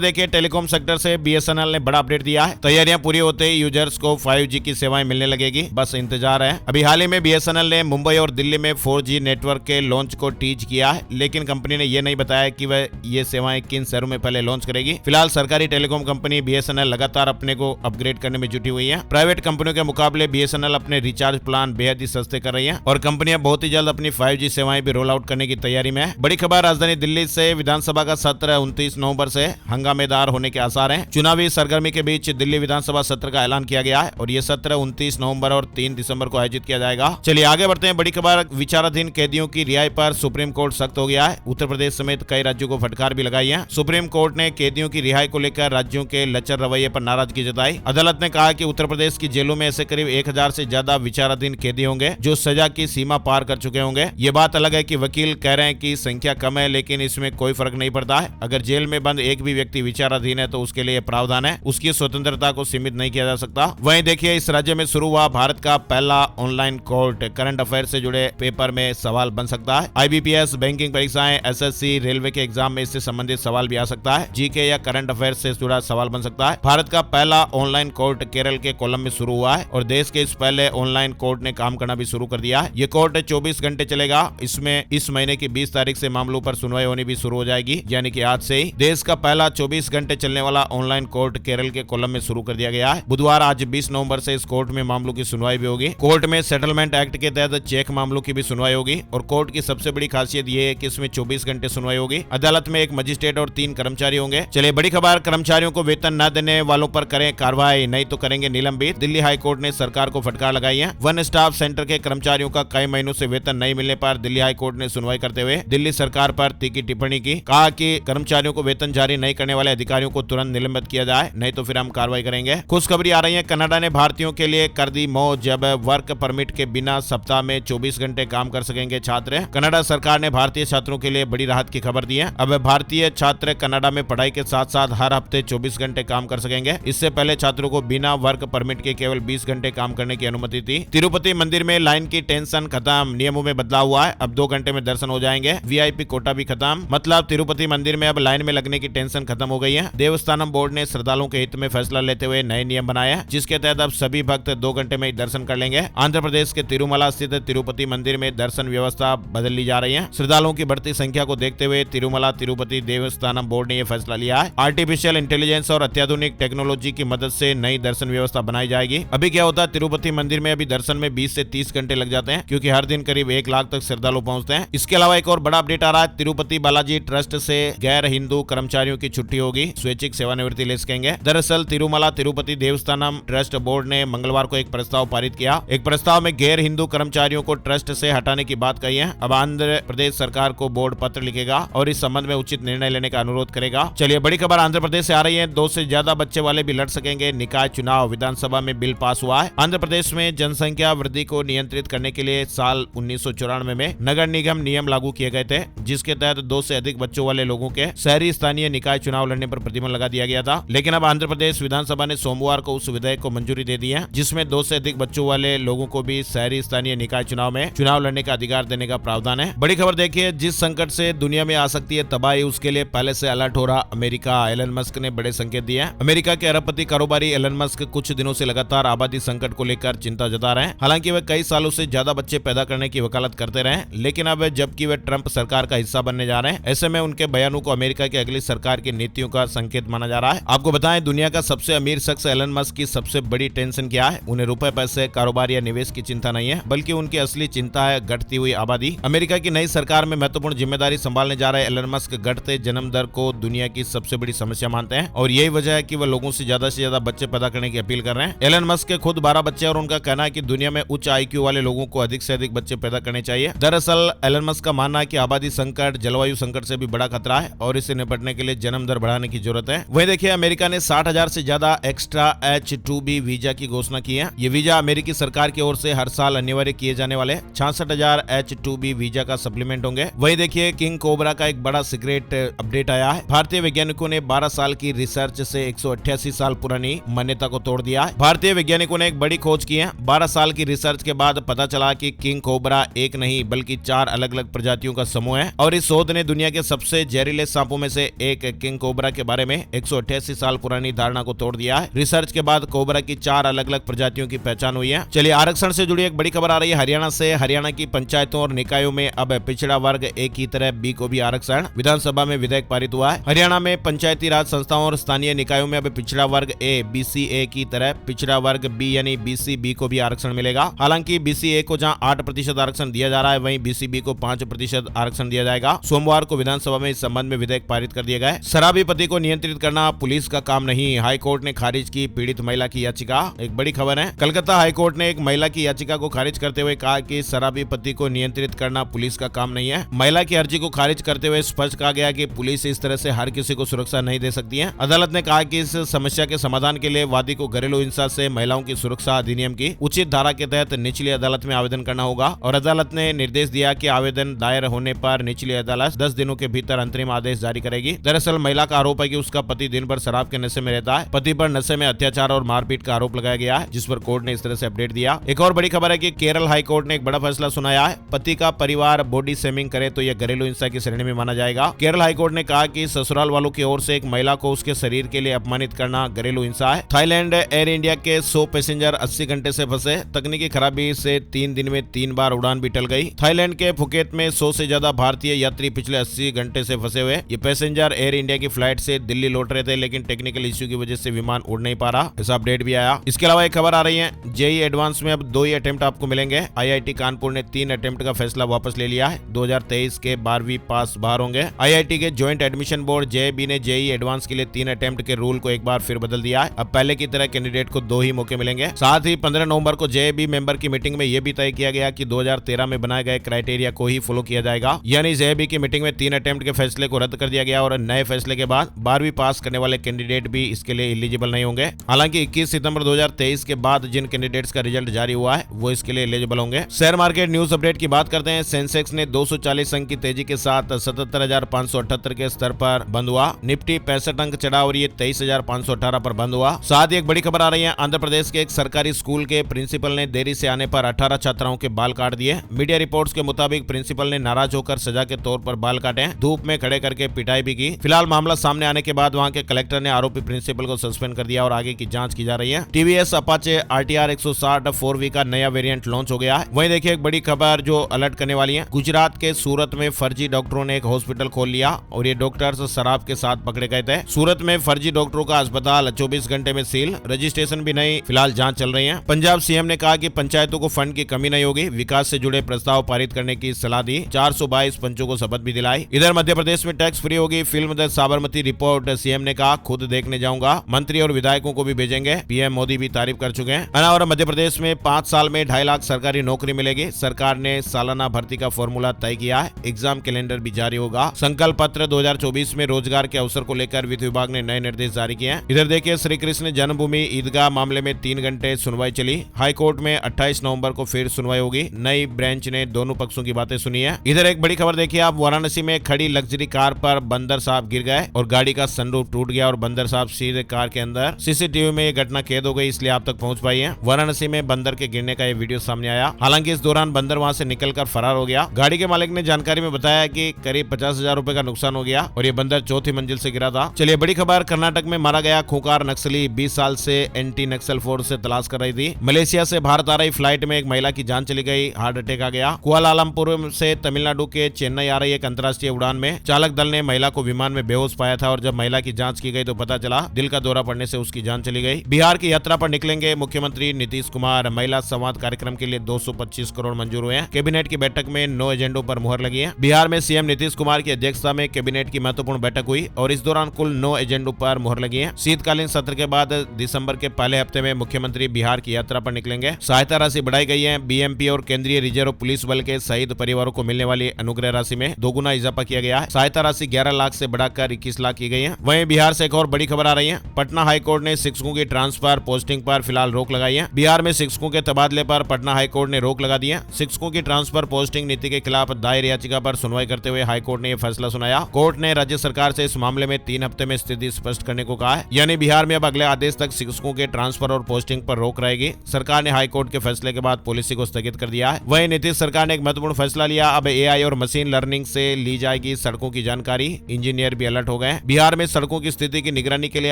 देखिए, टेलीकॉम सेक्टर से बीएसएनएल ने बड़ा अपडेट दिया है। तैयारियां पूरी होते ही यूजर्स को 5G की सेवाएं मिलने लगेगी, बस इंतजार है। अभी हाल ही में बीएसएनएल ने मुंबई और दिल्ली में 4G नेटवर्क के लॉन्च को टीज किया है, लेकिन कंपनी ने यह नहीं बताया कि वह ये सेवाएं किन शहरों में पहले लॉन्च करेगी। फिलहाल सरकारी टेलीकॉम कंपनी बीएसएनएल लगातार अपने को अपग्रेड करने में जुटी हुई है। प्राइवेट कंपनियों के मुकाबले बीएसएनएल अपने रिचार्ज प्लान बेहद ही सस्ते कर रही है और कंपनियां बहुत ही जल्द अपनी 5G सेवाएं भी रोल आउट करने की तैयारी में है। बड़ी खबर, राजधानी दिल्ली से विधानसभा का सत्र 29 नवंबर से हंगामेदार होने के आसार हैं। चुनावी सरगर्मी के बीच दिल्ली विधानसभा सत्र का ऐलान किया गया है और ये सत्र 29 नवंबर और 3 दिसंबर को आयोजित किया जाएगा। चलिए आगे बढ़ते हैं। बड़ी खबर, विचाराधीन कैदियों की रिहाई पर सुप्रीम कोर्ट सख्त हो गया है। उत्तर प्रदेश समेत कई राज्यों को फटकार भी लगाई है। सुप्रीम कोर्ट ने कैदियों की रिहाई को लेकर राज्यों के लचर रवैये पर नाराजगी जताई। अदालत ने कहा कि उत्तर प्रदेश की जेलों में ऐसे करीब 1000 से ज्यादा विचाराधीन कैदी होंगे जो सजा की सीमा पार कर चुके होंगे। ये बात अलग है कि वकील कह रहे हैं कि संख्या कम है, लेकिन इसमें कोई फर्क नहीं पड़ता है। अगर जेल में बंद एक भी व्यक्ति विचाराधीन है तो उसके लिए प्रावधान है, उसकी स्वतंत्रता को सीमित नहीं किया जा सकता। वहीं देखिए, इस राज्य में शुरू हुआ भारत का पहला ऑनलाइन कोर्ट। करंट अफेयर से जुड़े पेपर में सवाल बन सकता है। IBPS, बैंकिंग परीक्षाएं, SSC, रेलवे के एग्जाम में इससे संबंधित सवाल भी आ सकता है। जीके या करंट अफेयर से जुड़ा सवाल बन सकता है। भारत का पहला ऑनलाइन कोर्ट केरल के कोलम में शुरू हुआ है और देश के इस पहले ऑनलाइन कोर्ट ने काम करना भी शुरू कर दिया है। ये कोर्ट 24 घंटे चलेगा। इसमें इस महीने की 20 तारीख से मामलों पर सुनवाई होनी भी शुरू हो जाएगी, यानी कि आज से ही। देश का पहला 24 घंटे चलने वाला ऑनलाइन कोर्ट केरल के कोलम में शुरू कर दिया गया है। बुधवार आज 20 नवंबर से इस कोर्ट में मामलों की सुनवाई भी होगी। कोर्ट में सेटलमेंट एक्ट के तहत चेक मामलों की भी सुनवाई होगी और कोर्ट की सबसे बड़ी खासियत यह है कि इसमें 24 घंटे सुनवाई होगी। अदालत में एक मजिस्ट्रेट और 3 कर्मचारी होंगे। चलिए बड़ी खबर, कर्मचारियों को वेतन न देने वालों पर करें कार्रवाई, नहीं तो करेंगे निलंबित। दिल्ली हाई कोर्ट ने सरकार को फटकार लगाई है। वन स्टाफ सेंटर के कर्मचारियों का कई महीनों से वेतन नहीं मिलने पर दिल्ली हाई कोर्ट ने सुनवाई करते हुए दिल्ली सरकार पर तीखी टिप्पणी की। कहा कि कर्मचारियों को वेतन जारी नहीं करने वाले अधिकारियों को तुरंत निलंबित किया जाए, नहीं तो फिर हम कार्रवाई करेंगे। खुशखबरी आ रही है, कनाडा ने भारतीयों के लिए कर दी मौज। जब वर्क परमिट के बिना सप्ताह में 24 घंटे काम कर सकेंगे छात्र। कनाडा सरकार ने भारतीय छात्रों के लिए बड़ी राहत की खबर दी है। अब भारतीय छात्र कनाडा में पढ़ाई के साथ साथ हर हफ्ते 24 घंटे काम कर सकेंगे। इससे पहले छात्रों को बिना वर्क परमिट के केवल 20 घंटे काम करने की अनुमति थी। तिरुपति मंदिर में लाइन की टेंशन खत्म, नियमों में बदलाव हुआ है। अब 2 घंटे में दर्शन हो जाएंगे। VIP कोटा भी खत्म, मतलब तिरुपति मंदिर में अब लाइन में लगने की टेंशन खत्म हो गई है। देवस्थानम बोर्ड ने श्रद्धालुओं के हित में फैसला लेते हुए नए नियम बनाए हैं, जिसके तहत अब सभी भक्त 2 घंटे में ही दर्शन कर लेंगे। आंध्र प्रदेश के तिरुमला स्थित तिरुपति मंदिर में दर्शन व्यवस्था बदल ली जा रही है। श्रद्धालुओं की बढ़ती संख्या को देखते हुए तिरुमला तिरुपति देवस्थानम बोर्ड ने यह फैसला लिया है। आर्टिफिशियल इंटेलिजेंस और अत्याधुनिक टेक्नोलॉजी की मदद से नई दर्शन व्यवस्था बनाई जाएगी। अभी क्या होता है, तिरुपति मंदिर में अभी दर्शन में 20 से 30 घंटे लग जाते हैं, क्योंकि हर दिन करीब 1 लाख तक श्रद्धालु पहुंचते हैं। इसके अलावा एक और बड़ा अपडेट आ रहा है, तिरुपति बालाजी ट्रस्ट से गैर हिंदू कर्मचारियों की छुट्टी होगी, स्वैच्छिक सेवानिवृत्ति ले सकेंगे। दरअसल तिरुमला तिरुपति देवस्थानम ट्रस्ट बोर्ड ने मंगलवार को एक प्रस्ताव पारित किया। एक प्रस्ताव में गैर हिंदू कर्मचारियों को ट्रस्ट से हटाने की बात कही है। अब आंध्र प्रदेश सरकार को बोर्ड पत्र लिखेगा और इस संबंध में उचित निर्णय लेने का अनुरोध करेगा। चलिए बड़ी खबर आंध्र प्रदेश से आ रही है, 2 से ज्यादा बच्चे वाले भी लड़ सकेंगे निकाय चुनाव। विधानसभा में बिल पास हुआ है। आंध्र प्रदेश में जनसंख्या वृद्धि को नियंत्रित करने के लिए साल 1994 में नगर निगम नियम लागू किए गए थे, जिसके तहत 2 से अधिक बच्चों वाले लोगों के शहरी स्थानीय निकाय चुनाव लड़ने पर प्रतिबंध लगा दिया गया था। लेकिन अब आंध्र प्रदेश विधानसभा ने सोमवार को उस विधेयक को मंजूरी दे दी है, जिसमें 2 से अधिक बच्चों वाले लोगों को भी शहरी स्थानीय निकाय चुनाव में चुनाव लड़ने का अधिकार देने का प्रावधान है। बड़ी खबर देखिए, जिस संकट से दुनिया में आ सकती है तबाही, उसके लिए पहले से अलर्ट हो रहा अमेरिका। एलन मस्क ने बड़े संकेत दिए हैं। अमेरिका के अरबपति कारोबारी एलन मस्क कुछ दिनों से लगातार आबादी संकट को लेकर चिंता जता रहे हैं। हालांकि वे कई सालों से ज्यादा बच्चे पैदा करने की वकालत करते रहे, लेकिन अब जबकि वे ट्रंप सरकार का हिस्सा बनने जा रहे हैं, ऐसे में उनके बयानों को अमेरिका की अगली सरकार की नीतियों का संकेत माना जा रहा है। आपको बताएं, दुनिया का सबसे अमीर शख्स एलन मस्क की सबसे बड़ी टेंशन क्या है? उन्हें रुपए पैसे, कारोबार या निवेश की चिंता नहीं है, बल्कि उनकी असली चिंता है घटती हुई आबादी। अमेरिका की नई सरकार में महत्वपूर्ण जिम्मेदारी संभालने जा रहे एलन मस्क घटते जन्म दर को दुनिया की सबसे बड़ी समस्या मानते हैं और यही वजह है कि वह लोगों से ज्यादा बच्चे पैदा करने की अपील कर रहे हैं। एलन मस्क के खुद 12 बच्चे और उनका कहना है कि दुनिया में उच्च IQ वाले लोगों को अधिक से अधिक बच्चे पैदा करने चाहिए। दरअसल एलन मस्क का मानना है कि आबादी संकट जलवायु संकट से भी बड़ा खतरा है और इससे निपटने के लिए जन्म दर बढ़ाने की जरूरत है। वहीं देखिए, अमेरिका ने 60,000 से ज्यादा एक्स्ट्रा H-2B वीजा की घोषणा की है। ये वीजा अमेरिकी सरकार की ओर से हर साल अनिवार्य किए जाने वाले 66,000 H-2B वीजा का सप्लीमेंट होंगे। वहीं देखिए, किंग कोबरा का एक बड़ा सीक्रेट अपडेट आया है। भारतीय वैज्ञानिकों ने 12 साल की रिसर्च से 188 साल पुरानी मान्यता को तोड़ दिया है। भारतीय वैज्ञानिकों ने एक बड़ी खोज की है। 12 साल की रिसर्च के बाद पता चला कि किंग कोबरा एक नहीं बल्कि 4 अलग अलग प्रजातियों का समूह है और इस शोध ने दुनिया के सबसे जहरीले सांपों में से एक किंग कोबरा के बारे में 188 साल पुरानी धारणा को तोड़ दिया है। रिसर्च के बाद कोबरा की 4 अलग अलग प्रजातियों की पहचान हुई है। चलिए आरक्षण से जुड़ी एक बड़ी खबर आ रही है हरियाणा से। हरियाणा की पंचायतों और निकायों में अब पिछड़ा वर्ग ए की तरह बी को भी आरक्षण। विधानसभा में विधेयक पारित हुआ है। हरियाणा में पंचायती राज संस्थाओं और स्थानीय निकायों में अब पिछड़ा वर्ग ए बीसी ए की तरह पिछड़ा वर्ग बी यानी बीसी बी को भी आरक्षण मिलेगा। हालांकि बीसी ए को जहां 8% आरक्षण दिया जा रहा है, वहीं बीसी बी को 5% आरक्षण दिया जाएगा। सोमवार को विधानसभा में इस संबंध में विधेयक पारित कर दिया गया है। शराबी पति को नियंत्रित करना पुलिस का काम नहीं, हाईकोर्ट ने खारिज की पीड़ित महिला की याचिका। एक बड़ी खबर है। कलकत्ता हाईकोर्ट ने एक महिला की याचिका को खारिज करते हुए कहा कि शराबी पति को नियंत्रित करना पुलिस का काम नहीं है। महिला की अर्जी को खारिज करते हुए स्पष्ट कहा गया कि पुलिस इस तरह से हर किसी को सुरक्षा नहीं दे सकती है। अदालत ने कहा कि इस समस्या के समाधान के लिए वादी को घरेलू हिंसा से महिलाओं की सुरक्षा अधिनियम की उचित धारा के तहत निचली अदालत में आवेदन करना होगा और अदालत ने निर्देश दिया कि आवेदन दायर होने पर निचली अदालत 10 दिनों के भीतर अंतरिम आदेश जारी करेगी। दरअसल महिला का आरोप है कि उसका पति दिन भर शराब के नशे में रहता है। पति पर नशे में अत्याचार और मारपीट का आरोप लगाया गया है, जिस पर कोर्ट ने इस तरह से अपडेट दिया। एक और बड़ी खबर है कि केरल हाई कोर्ट ने एक बड़ा फैसला सुनाया है। पति का परिवार बॉडी शेमिंग करे तो यह घरेलू हिंसा की श्रेणी में माना जाएगा। केरल हाई कोर्ट ने कहा कि ससुराल वालों की ओर से एक महिला को उसके शरीर के लिए अपमानित करना घरेलू हिंसा है। थाईलैंड एयर इंडिया के 100 पैसेंजर 80 घंटे से फंसे। तकनीकी खराबी से 3 दिन में 3 बार उड़ान भी टल गई। थाईलैंड के फुकेत में 100 से ज्यादा भारतीय यात्री पिछले 80 घंटे से फंसे हुए। ये पैसेंजर एयर इंडिया की फ्लाइट से दिल्ली लौट रहे थे, लेकिन टेक्निकल इश्यू की वजह से विमान उड़ नहीं पा रहा। ऐसा अपडेट भी आया। इसके अलावा एक खबर आ रही है, जेईई एडवांस में अब 2 ही अटेम्प्ट आपको मिलेंगे। आईआईटी कानपुर ने 3 अटेम्प्ट का फैसला वापस ले लिया है। 2023 के 12वीं पास बाहर होंगे। आईआईटी के ज्वाइंट एडमिशन बोर्ड जेईबी ने जेईई एडवांस के लिए 3 अटेम्प्ट के रूल को एक बार फिर बदल दिया है। अब पहले की तरह कैंडिडेट को 2 ही मौके मिलेंगे। साथ ही 15 नवंबर को जेईबी मेंबर की मीटिंग में यह भी तय किया गया कि 2013 में बनाए गए क्राइटेरिया को ही फॉलो किया जाएगा। यानी जेईबी की मीटिंग में 3 अटेम्प्ट के फैसले को रद्द कर दिया गया और नए फैसले के बाद 12वीं पास करने वाले कैंडिडेट भी इसके लिए एलिजिबल नहीं होंगे। हालांकि 21 सितंबर 2023 के बाद जिन कैंडिडेट्स का रिजल्ट जारी हुआ है वो इसके लिए एलिजिबल होंगे। शेयर मार्केट न्यूज अपडेट की बात करते हैं। सेंसेक्स ने 240 अंक की तेजी के साथ 77,578 के स्तर पर बंद हुआ। निफ्टी 65 अंक चढ़ा और ये 23,518 पर बंद हुआ। साथ ही एक बड़ी खबर आ रही है, आंध्र प्रदेश के एक सरकारी स्कूल के प्रिंसिपल ने देरी से आने पर 18 छात्राओं के बाल काट दिए। मीडिया रिपोर्ट्स के मुताबिक प्रिंसिपल ने नाराज होकर सजा के तौर पर बाल काटे, धूप में खड़े करके पिटाई भी की। फिलहाल मामला सामने आने के बाद वहां के कलेक्टर ने आरोपी प्रिंसिपल को सस्पेंड कर दिया और आगे की जांच की जा रही है। टीवीएस अपाचे RTR 160 4V का नया वेरिएंट लॉन्च हो गया है। वहीं देखिए एक बड़ी खबर जो अलर्ट करने वाली है। गुजरात के सूरत में फर्जी डॉक्टरों ने एक हॉस्पिटल खोल लिया और ये डॉक्टर्स शराब के साथ पकड़े गए थे। सूरत में फर्जी डॉक्टरों का अस्पताल 24 घंटे में सील, रजिस्ट्रेशन भी नहीं। फिलहाल जांच चल रही है। पंजाब सीएम ने कहा कि पंचायतों को फंड की कमी नहीं होगी। विकास से जुड़े प्रस्ताव पारित करने की सलाह दी। 422 पंचों को शपथ भी दिलाई। इधर मध्य प्रदेश में टैक्स फ्री होगी film the Sabarmati report. CM ने कहा खुद देखने जाऊंगा, मंत्री और विधायकों को भी भेजेंगे। पीएम मोदी भी तारीफ कर चुके हैं। और मध्य प्रदेश में 5 साल में 2.5 लाख सरकारी नौकरी मिलेगी। सरकार ने सालाना भर्ती का फॉर्मूला तय किया है। एग्जाम कैलेंडर भी जारी होगा। संकल्प पत्र 2024 में रोजगार के अवसर को लेकर वित्त विभाग ने नए निर्देश जारी किए हैं। इधर देखिए श्री कृष्ण जन्मभूमि ईदगाह मामले में 3 घंटे सुनवाई चली। हाई कोर्ट में 28 नवंबर को फिर सुनवाई होगी। नई बेंच ने दोनों पक्षों की बातें सुनी है। इधर एक बड़ी खबर देखिए आप, वाराणसी में खड़ी लग्जरी कार पर बंदर साहब गिर गए और गाड़ी का सनरूफ टूट गया और बंदर साहब सीधे कार के अंदर। सीसीटीवी में ये घटना कैद हो गई, इसलिए आप तक पहुंच पाई है। वाराणसी में बंदर के गिरने का ये वीडियो सामने आया। हालांकि इस दौरान बंदर वहां से निकलकर फरार हो गया। गाड़ी के मालिक ने जानकारी में बताया कि करीब 50,000 रुपए का नुकसान हो गया और ये बंदर 4थी मंजिल से गिरा था। चलिए बड़ी खबर, कर्नाटक में मारा गया खूंखार नक्सली 20 साल से एंटी नक्सल फोर्स से तलाश कर रही थी। मलेशिया से भारत आ रही फ्लाइट में एक महिला की जान चली गई, हार्ट अटैक आ गया। कुआलालंपुर से तमिलनाडु के चेन्नई आ रही एक अंतर्राष्ट्रीय उड़ान में चालक दल ने महिला को विमान में बेहोश पाया था और जब महिला की जांच की गई तो पता चला दिल का दौरा पड़ने से उसकी जान चली गई। बिहार की यात्रा पर निकलेंगे मुख्यमंत्री नीतीश कुमार। महिला संवाद कार्यक्रम के लिए 225 करोड़ मंजूर हुए हैं। कैबिनेट की बैठक में 9 एजेंडों पर मुहर लगी है। बिहार में सीएम नीतीश कुमार की अध्यक्षता में कैबिनेट की महत्वपूर्ण बैठक हुई और इस दौरान कुल 9 एजेंडों पर मुहर लगी है। शीतकालीन सत्र के बाद दिसंबर के पहले हफ्ते में मुख्यमंत्री बिहार की यात्रा पर निकलेंगे। सहायता राशि बढ़ाई गई है। बीएमपी और केंद्रीय रिजर्व पुलिस बल के शहीद परिवारों को मिलने वाली अनुग्रह राशि में 2 गुना इजाफा किया गया है। सहायता राशि 11 लाख से बढ़ाकर 21 लाख की गई है। वहीं बिहार से एक और बड़ी खबर आ रही है। पटना हाईकोर्ट ने शिक्षकों की ट्रांसफर पोस्टिंग पर फिलहाल रोक लगाई है। बिहार में शिक्षकों के तबादले पर पटना हाईकोर्ट ने रोक लगा दी है। शिक्षकों की ट्रांसफर पोस्टिंग नीति के खिलाफ दायर याचिका पर सुनवाई करते हुए हाईकोर्ट ने यह फैसला सुनाया। कोर्ट ने राज्य सरकार से इस मामले में 3 हफ्ते में स्थिति स्पष्ट करने को कहा है। यानी बिहार में अब अगले आदेश तक शिक्षकों के ट्रांसफर और पोस्टिंग पर रोक रहेगी। सरकार ने हाईकोर्ट के फैसले के बाद पॉलिसी को स्थगित कर दिया है। वहीं नीतीश सरकार ने एक महत्वपूर्ण फैसला लिया। अब AI और मशीन लर्निंग से ली जा जाएगी सड़कों की जानकारी, इंजीनियर भी अलर्ट हो गए। बिहार में सड़कों की स्थिति की निगरानी के लिए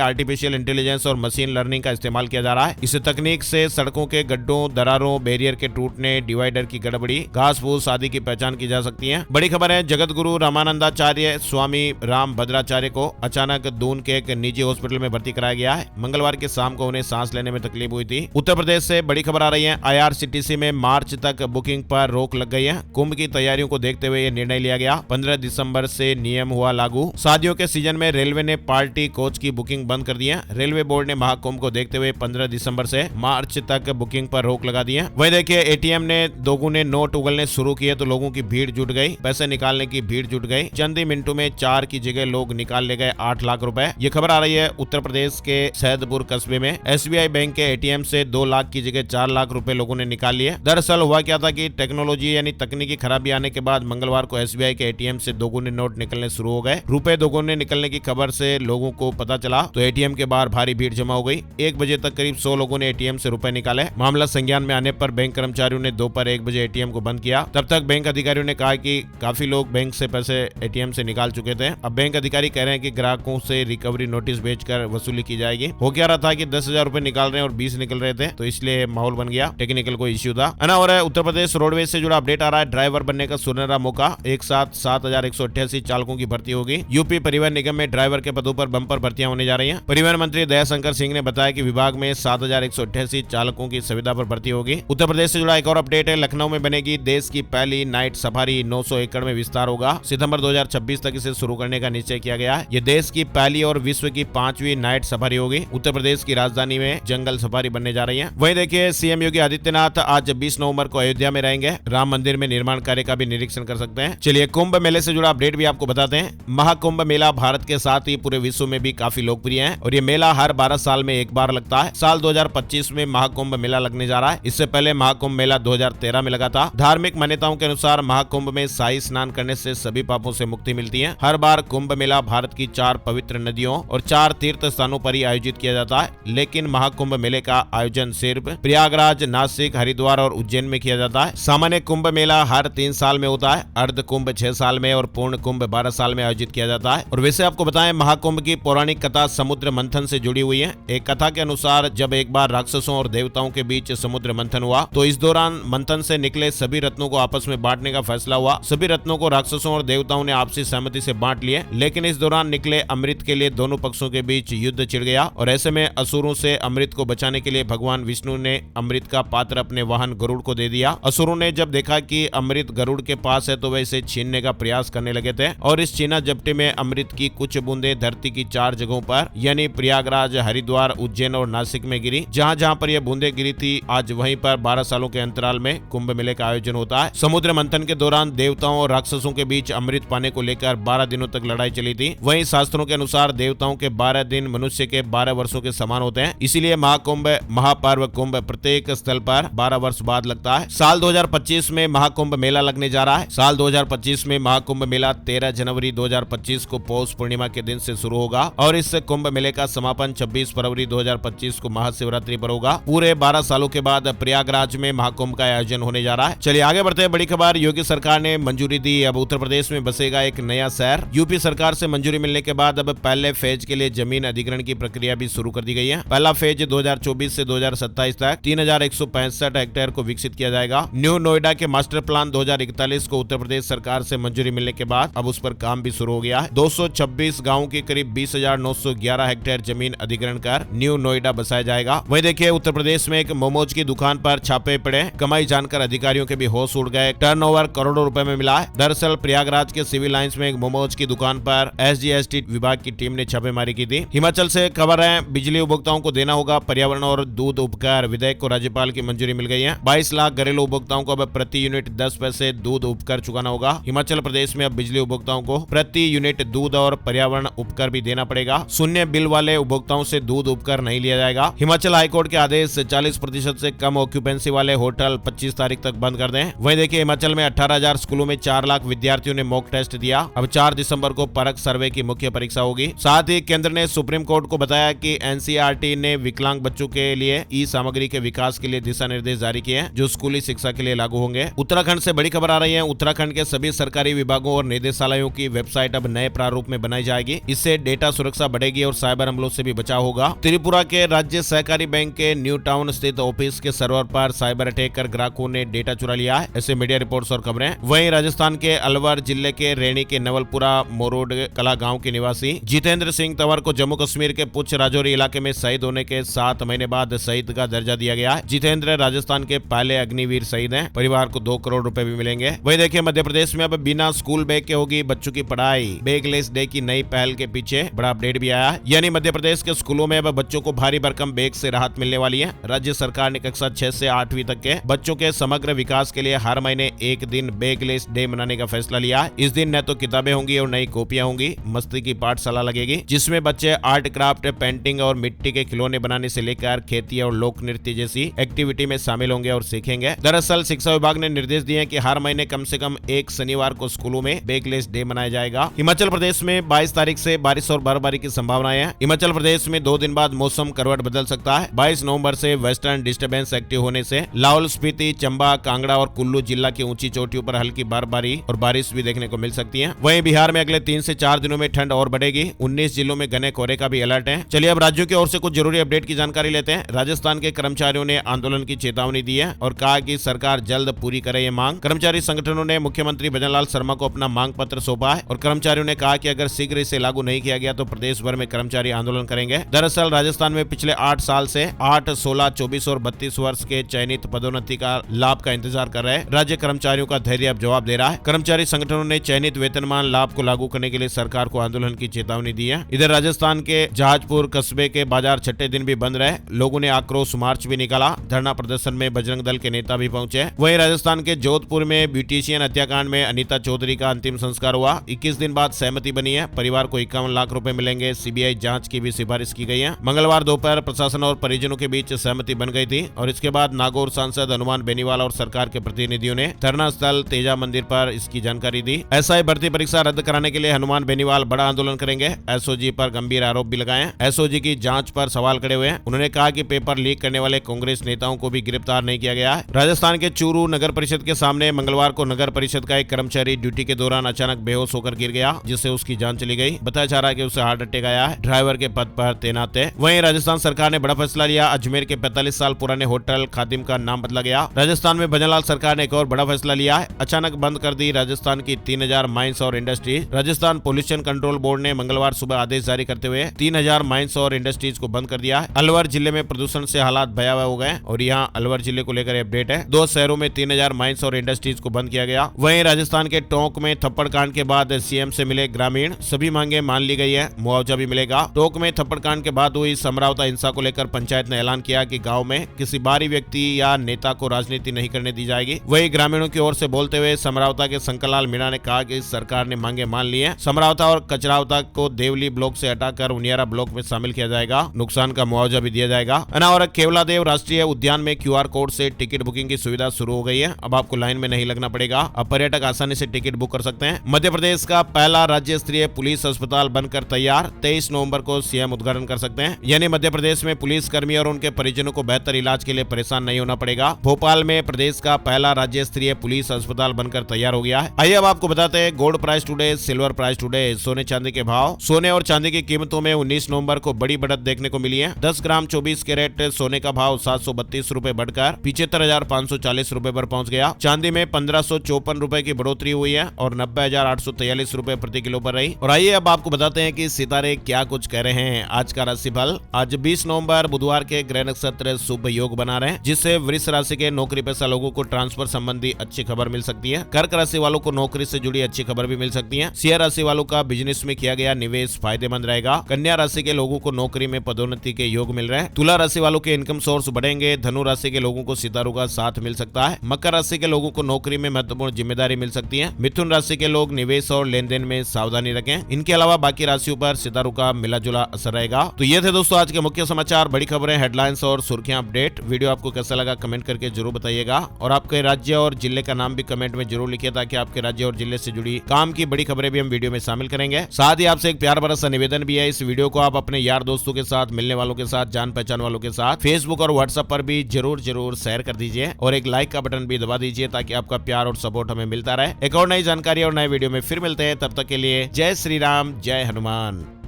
आर्टिफिशियल इंटेलिजेंस और मशीन लर्निंग का इस्तेमाल किया जा रहा है। इस तकनीक से सड़कों के गड्ढों, दरारों, बैरियर के टूटने, डिवाइडर की गड़बड़ी, घास फूस आदि की पहचान की जा सकती है। बड़ी खबर है, जगत गुरु रामानंदाचार्य स्वामी राम भद्राचार्य को अचानक दून के एक निजी हॉस्पिटल में भर्ती कराया गया है। मंगलवार की शाम को उन्हें सांस लेने में तकलीफ हुई थी। उत्तर प्रदेश से बड़ी खबर आ रही है, IRCTC में मार्च तक बुकिंग पर रोक लग गई है। कुंभ की तैयारियों को देखते हुए यह निर्णय लिया गया। 15 दिसंबर से नियम हुआ लागू। शादियों के सीजन में रेलवे ने पार्टी कोच की बुकिंग बंद कर दी है। रेलवे बोर्ड ने महाकुंभ को देखते हुए 15 दिसंबर से मार्च तक बुकिंग पर रोक लगा दी है। वहीं देखिए, ATM ने दोगुने नोट उगलने शुरू किए तो लोगों की भीड़ जुट गई, पैसे निकालने की भीड़ जुट गई। चंद ही मिनटों में 4 की जगह लोग निकाल ले गए 8 लाख रुपए। ये खबर आ रही है उत्तर प्रदेश के सैदपुर कस्बे में SBI बैंक के ATM से 2 लाख की जगह 4 लाख रुपए लोगों ने निकाल लिए। दरअसल हुआ क्या था कि टेक्नोलॉजी यानी तकनीकी खराबी आने के बाद मंगलवार को SBI के ATM से दोगुने नोट निकलने शुरू हो गए। रुपए दोगुने निकलने की खबर से लोगों को पता चला तो ATM के बाहर भारी भीड़ जमा हो गई। 1 बजे तक करीब 100 लोगों ने ATM से रुपए निकाले। मामला संज्ञान में आने पर बैंक कर्मचारियों ने दोपहर 1 बजे ATM को बंद किया। तब तक बैंक अधिकारियों ने कहा कि काफी लोग बैंक से पैसे ATM से निकाल चुके थे। अब बैंक अधिकारी कह रहे हैं कि ग्राहकों से रिकवरी नोटिस भेजकर वसूली की जाएगी। हो क्या रहा था कि 10,000 रुपए निकाल रहे हैं और 20 निकल रहे थे, तो इसलिए माहौल बन गया। टेक्निकल कोई इश्यू था ना। और उत्तर प्रदेश रोडवेज से जुड़ा अपडेट आ रहा है, ड्राइवर बनने का सुनहरा मौका। एक साथ 7,188 चालकों की भर्ती होगी। यूपी परिवहन निगम में ड्राइवर के पदों पर बंपर भर्तियां होने जा रही हैं। परिवहन मंत्री दयाशंकर सिंह ने बताया कि विभाग में 7,188 चालकों की सुविधा पर भर्ती होगी। उत्तर प्रदेश से जुड़ा एक और अपडेट है, लखनऊ में बनेगी देश की पहली नाइट सफारी। 900 एकड़ में विस्तार होगा। सितंबर 2026 तक इसे शुरू करने का निश्चय किया गया है। ये देश की पहली और विश्व की 5वीं नाइट सफारी होगी। उत्तर प्रदेश की राजधानी में जंगल सफारी बनने जा रही है। वहीं देखिए, CM योगी आदित्यनाथ आज 20 नवंबर को अयोध्या में रहेंगे। राम मंदिर में निर्माण कार्य का भी निरीक्षण कर सकते हैं। चलिए, कुंभ मेले से जुड़ा अपडेट भी आपको बताते हैं। महाकुंभ मेला भारत के साथ ही पूरे विश्व में भी काफी लोकप्रिय है और ये मेला हर 12 साल में एक बार लगता है। साल 2025 में महाकुंभ मेला लगने जा रहा है। इससे पहले महाकुंभ मेला 2013 में लगा था। धार्मिक मान्यताओं के अनुसार महाकुंभ में शाही स्नान करने से सभी पापों से मुक्ति मिलती है। हर बार कुंभ मेला भारत की 4 पवित्र नदियों और 4 तीर्थ स्थानों पर ही आयोजित किया जाता है। लेकिन महाकुंभ मेले का आयोजन सिर्फ प्रयागराज, नासिक, हरिद्वार और उज्जैन में किया जाता है। सामान्य कुंभ मेला हर 3 साल में होता है। अर्ध कुंभ 6 साल में और पूर्ण कुंभ 12 साल में आयोजित किया जाता है। और वैसे आपको बताएं, महाकुंभ की पौराणिक कथा समुद्र मंथन से जुड़ी हुई है। एक कथा के अनुसार जब एक बार राक्षसों और देवताओं के बीच समुद्र मंथन हुआ तो इस दौरान मंथन से निकले सभी रत्नों को आपस में बांटने का फैसला हुआ। सभी रत्नों को राक्षसों और देवताओं ने आपसी सहमति से बांट लिए, लेकिन इस दौरान निकले अमृत के लिए दोनों पक्षों के बीच युद्ध छिड़ गया। और ऐसे में असुरों से अमृत को बचाने के लिए भगवान विष्णु ने अमृत का पात्र अपने वाहन गरुड़ को दे दिया। असुरों ने जब देखा कि अमृत गरुड़ के पास है तो वे इसे छीनने का प्रयास करने लगे थे और इस छीना झपटी में अमृत की कुछ बूंदें धरती की 4 जगहों पर यानी प्रयागराज, हरिद्वार, उज्जैन और नासिक में गिरी। जहां जहां पर यह बूंदें गिरी थी, आज वहीं पर 12 सालों के अंतराल में कुंभ मेले का आयोजन होता है। समुद्र मंथन के दौरान देवताओं और राक्षसों के बीच अमृत पाने को लेकर 12 दिनों तक लड़ाई चली थी। वहीं शास्त्रों के अनुसार देवताओं के 12 दिन मनुष्य के 12 वर्षों के समान होते हैं। इसीलिए महाकुंभ, महापर्व कुंभ प्रत्येक स्थल पर 12 वर्ष बाद लगता है। साल 2025 में महाकुंभ मेला लगने जा रहा है। साल 2025 में महाकुंभ मेला 13 जनवरी 2025 को पौष पूर्णिमा के दिन से शुरू होगा और इस कुंभ मेले का समापन 26 फरवरी 2025 को महाशिवरात्रि पर होगा। पूरे 12 सालों के बाद प्रयागराज में महाकुंभ का आयोजन होने जा रहा है। चलिए आगे बढ़ते हैं। बड़ी खबर, योगी सरकार ने मंजूरी दी। अब उत्तर प्रदेश में बसेगा एक नया शहर। यूपी सरकार से मंजूरी मिलने के बाद अब पहले फेज के लिए जमीन अधिग्रहण की प्रक्रिया भी शुरू कर दी गई है। पहला फेज 2024 से 2027 तक 3165 हेक्टेयर को विकसित किया जाएगा। न्यू नोएडा के मास्टर प्लान 2041 को उत्तर प्रदेश सरकार से मंजूरी मिलने के बाद अब उस पर काम भी शुरू हो गया है। 226 गाँव की करीब 20,911 हेक्टेयर जमीन अधिग्रहण कर न्यू नोएडा बसाया जाएगा। वहीं देखिए, उत्तर प्रदेश में एक मोमोज की दुकान पर छापे पड़े। कमाई जानकर अधिकारियों के भी होश उड़ गए। टर्नओवर करोड़ों रुपए में मिला है। दरअसल प्रयागराज के सिविल लाइंस में एक मोमोज की दुकान पर SGST विभाग की टीम ने छापेमारी की थी। हिमाचल से खबर है, बिजली उपभोक्ताओं को देना होगा पर्यावरण और दूध उपकर। विधेयक को राज्यपाल की मंजूरी मिल गई है। 22 लाख घरेलू उपभोक्ताओं को अब प्रति यूनिट 10 पैसे दूध उपकर चुकाना होगा। हिमाचल प्रदेश में अब बिजली उपभोक्ताओं को प्रति यूनिट दूध और पर्यावरण उपकर भी देना पड़ेगा। शून्य बिल वाले उपभोक्ताओं से दूध उपकर नहीं लिया जाएगा। हिमाचल हाईकोर्ट के आदेश से 40% से कम ऑक्यूपेंसी वाले होटल 25 तारीख तक बंद कर दें। वहीं देखिए, हिमाचल में 18,000 स्कूलों में 4 लाख विद्यार्थियों ने मॉक टेस्ट दिया। अब 4 दिसंबर को परख सर्वे की मुख्य परीक्षा होगी। साथ ही केंद्र ने सुप्रीम कोर्ट को बताया कि NCERT ने विकलांग बच्चों के लिए ई सामग्री के विकास के लिए दिशा निर्देश जारी किए हैं, जो स्कूली शिक्षा के लिए लागू होंगे। उत्तराखंड से बड़ी खबर आ रही है। उत्तराखंड के सभी सरकारी विभागों विभागों और निदेशालयों की वेबसाइट अब नए प्रारूप में बनाई जाएगी। इससे डेटा सुरक्षा बढ़ेगी और साइबर हमलों से भी बचाव होगा। त्रिपुरा के राज्य सहकारी बैंक के न्यू टाउन स्थित ऑफिस के सर्वर पर साइबर अटैक कर ग्राहकों ने डेटा चुरा लिया है, ऐसे मीडिया रिपोर्ट्स और खबरें। वहीं राजस्थान के अलवर जिले के रैणी के नवलपुरा मोरोड कला गांव के निवासी जितेंद्र सिंह तंवर को जम्मू कश्मीर के पुंछ राजौरी इलाके में शहीद होने के 7 महीने बाद शहीद का दर्जा दिया गया है। जितेंद्र राजस्थान के पहले अग्निवीर शहीद हैं। परिवार को 2 करोड़ रुपए भी मिलेंगे। वहीं देखिए मध्य प्रदेश में अब बिना स्कूल बैग के होगी बच्चों की पढ़ाई। बैगलेस डे की नई पहल के पीछे बड़ा अपडेट भी आया है, यानी मध्य प्रदेश के स्कूलों में अब बच्चों को भारी भरकम बैग से राहत मिलने वाली है। राज्य सरकार ने कक्षा 6 से 8वीं तक के बच्चों के समग्र विकास के लिए हर महीने एक दिन बैगलेस डे मनाने का फैसला लिया है। इस दिन न तो किताबें होंगी और नई कॉपियां होंगी, मस्ती की पाठशाला लगेगी जिसमें बच्चे आर्ट क्राफ्ट, पेंटिंग और मिट्टी के खिलौने बनाने से लेकर खेती और लोक नृत्य जैसी एक्टिविटी में शामिल होंगे और सीखेंगे। दरअसल शिक्षा विभाग ने निर्देश दिए कि हर महीने कम से कम एक शनिवार को स्कूलों में बैगलेस डे मनाया जाएगा। हिमाचल प्रदेश में 22 तारीख से बारिश और बर्फबारी की संभावनाएं हैं। हिमाचल प्रदेश में 2 दिन बाद मौसम करवट बदल सकता है। 22 नवंबर से वेस्टर्न डिस्टर्बेंस एक्टिव होने से लाहौल स्पीति, चंबा, कांगड़ा और कुल्लू जिला की ऊंची चोटियों पर हल्की बर्फबारी और बारिश भी देखने को मिल सकती है। वहीं बिहार में अगले 3 से 4 दिनों में ठंड और बढ़ेगी। 19 जिलों में घने कोहरे का भी अलर्ट है। चलिए अब राज्यों की ओर से कुछ जरूरी अपडेट की जानकारी लेते हैं। राजस्थान के कर्मचारियों ने आंदोलन की चेतावनी दी है और कहा कि सरकार जल्द पूरी करे ये मांग। कर्मचारी संगठनों ने मुख्यमंत्री भजनलाल शर्मा को अपना मांग पत्र सौंपा है और कर्मचारियों ने कहा कि अगर शीघ्र इसे लागू नहीं किया गया तो प्रदेश भर में कर्मचारी आंदोलन करेंगे। दरअसल राजस्थान में पिछले 8 साल से 8, 16, 24 और 32 वर्ष के चयनित पदोन्नति का लाभ का इंतजार कर रहे राज्य कर्मचारियों का धैर्य अब जवाब दे रहा है। कर्मचारी संगठनों ने चयनित वेतनमान लाभ को लागू करने के लिए सरकार को आंदोलन की चेतावनी दी है। इधर राजस्थान के जहाजपुर कस्बे के बाजार छठे दिन भी बंद रहे। लोगों ने आक्रोश मार्च भी निकाला। धरना प्रदर्शन में बजरंग दल के नेता भी पहुंचे। वहीं राजस्थान के जोधपुर में ब्यूटिशियन हत्याकांड में अनीता चौधरी का अंतिम संस्कार हुआ। 21 दिन बाद सहमति बनी है। परिवार को 51 लाख रुपए मिलेंगे। सीबीआई जांच की भी सिफारिश की गई है। मंगलवार दोपहर प्रशासन और परिजनों के बीच सहमति बन गई थी और इसके बाद नागौर सांसद हनुमान बेनीवाल और सरकार के प्रतिनिधियों ने धरना स्थल तेजा मंदिर पर इसकी जानकारी दी। एसआई भर्ती परीक्षा रद्द कराने के लिए हनुमान बेनीवाल बड़ा आंदोलन करेंगे। एसओजी पर गंभीर आरोप भी लगाए। एसओजी की जांच पर सवाल खड़े हुए। उन्होंने कहा कि पेपर लीक करने वाले कांग्रेस नेताओं को भी गिरफ्तार नहीं किया गया है। राजस्थान के चूरू नगर परिषद के सामने मंगलवार को नगर परिषद का एक कर्मचारी ड्यूटी के दौरान अचानक बेहोश होकर गिर गया, जिससे उसकी जान चली गई। बताया जा रहा है कि उसे हार्ट अटैक आया है। ड्राइवर के पद पर तैनात है। वहीं राजस्थान सरकार ने बड़ा फैसला लिया। अजमेर के 45 साल पुराने होटल खादिम का नाम बदला गया। राजस्थान में भजनलाल सरकार ने एक और बड़ा फैसला लिया है। अचानक बंद कर दी राजस्थान की 3000 माइंस और industries. Rajasthan pollution control board ने मंगलवार सुबह आदेश जारी करते हुए 3000 माइंस और इंडस्ट्रीज को बंद कर दिया है। अलवर जिले में प्रदूषण से हालात भयावह हो गए और यहाँ अलवर जिले को लेकर अपडेट है। 2 शहरों में 3000 माइंस और इंडस्ट्रीज को बंद किया गया। वहीं राजस्थान के टोंक में थप्पड़ कांड के बाद सीएम से मिले ग्रामीण। सभी मांगे मान ली गई है। मुआवजा भी मिलेगा। टोंक में थप्पड़ कांड के बाद हुई समझौता हिंसा को लेकर पंचायत ने ऐलान किया कि गांव में किसी बाहरी व्यक्ति या नेता को राजनीति नहीं करने दी जाएगी। वहीं ग्रामीणों की ओर से बोलते हुए समझौता के शंकरलाल मीणा ने कहा कि सरकार ने मांगे मान ली है। समझौता और कचरावता को देवली ब्लॉक से हटाकर उनियारा ब्लॉक में शामिल किया जाएगा। नुकसान का मुआवजा भी दिया जाएगा। और केवलादेव राष्ट्रीय उद्यान में क्यूआर कोड से टिकट बुकिंग की सुविधा शुरू हो गई है। अब आपको लाइन में नहीं लगना पड़ेगा। अब पर्यटक आसानी से टिकट बुक कर सकते हैं। मध्य प्रदेश का पहला राज्य स्तरीय पुलिस अस्पताल बनकर तैयार। 23 नवंबर को सीएम उद्घाटन कर सकते हैं। यानी मध्य प्रदेश में पुलिस कर्मी और उनके परिजनों को बेहतर इलाज के लिए परेशान नहीं होना पड़ेगा। भोपाल में प्रदेश का पहला राज्य स्तरीय पुलिस अस्पताल बनकर तैयार हो गया है। आइए अब आपको बताते हैं gold price today, silver price today, सोने चांदी के भाव। सोने और चांदी की कीमतों में 19 नवंबर को बड़ी बढ़त देखने को मिली है। 10 ग्राम 24 कैरेट सोने का भाव 732 रुपए बढ़कर 75,540 रुपए पर पहुंच गया। चांदी में 1554 रुपए की बढ़ोतरी हुई है और 90,843 रुपए प्रति किलो पर रही। और आइए अब आपको बताते हैं कि सितारे क्या कुछ कह रहे हैं। आज का राशिफल। आज 20 नवंबर बुधवार के ग्रह नक्षत्र शुभ योग बना रहे हैं, जिससे वृष राशि के नौकरी पेशा लोगों को ट्रांसफर संबंधी अच्छी खबर मिल सकती है। कर्क राशि वालों को नौकरी से जुड़ी अच्छी खबर भी मिल सकती है। सिंह राशि वालों का बिजनेस में किया गया निवेश फायदेमंद रहेगा। कन्या राशि के लोगों को नौकरी में पदोन्नति के योग मिल रहे हैं। तुला राशि वालों के इनकम सोर्स बढ़ेंगे। धनु राशि के लोगों को सितारों का साथ मिल सकता है। मकर राशि के लोगों को नौकरी में महत्वपूर्ण जिम्मेदारी मिल सकती है। मिथुन राशि के लोग निवेश और लेन देन में सावधानी रखें। इनके अलावा बाकी राशियों पर सितारों का मिला जुला असर रहेगा। तो ये थे दोस्तों आज के मुख्य समाचार, बड़ी खबरें, हेडलाइंस और सुर्खियां अपडेट। वीडियो आपको कैसा लगा कमेंट करके जरूर बताइएगा और आपके राज्य और जिले का नाम भी कमेंट में जरूर लिखिए, ताकि आपके राज्य और जिले से जुड़ी काम की बड़ी खबरें भी हम वीडियो में शामिल करेंगे। साथ ही आपसे एक प्यार भरा सा निवेदन भी है, इस वीडियो को आप अपने यार दोस्तों के साथ, मिलने वालों के साथ, जान पहचान वालों के साथ फेसबुक और व्हाट्सएप पर भी जरूर शेयर कर दीजिए और एक लाइक का बटन भी दबा दीजिए, ताकि आपका प्यार और सपोर्ट हमें मिलता रहे। एक और नई जानकारी जानकारी और नए वीडियो में फिर मिलते हैं। तब तक के लिए जय श्री राम, जय हनुमान।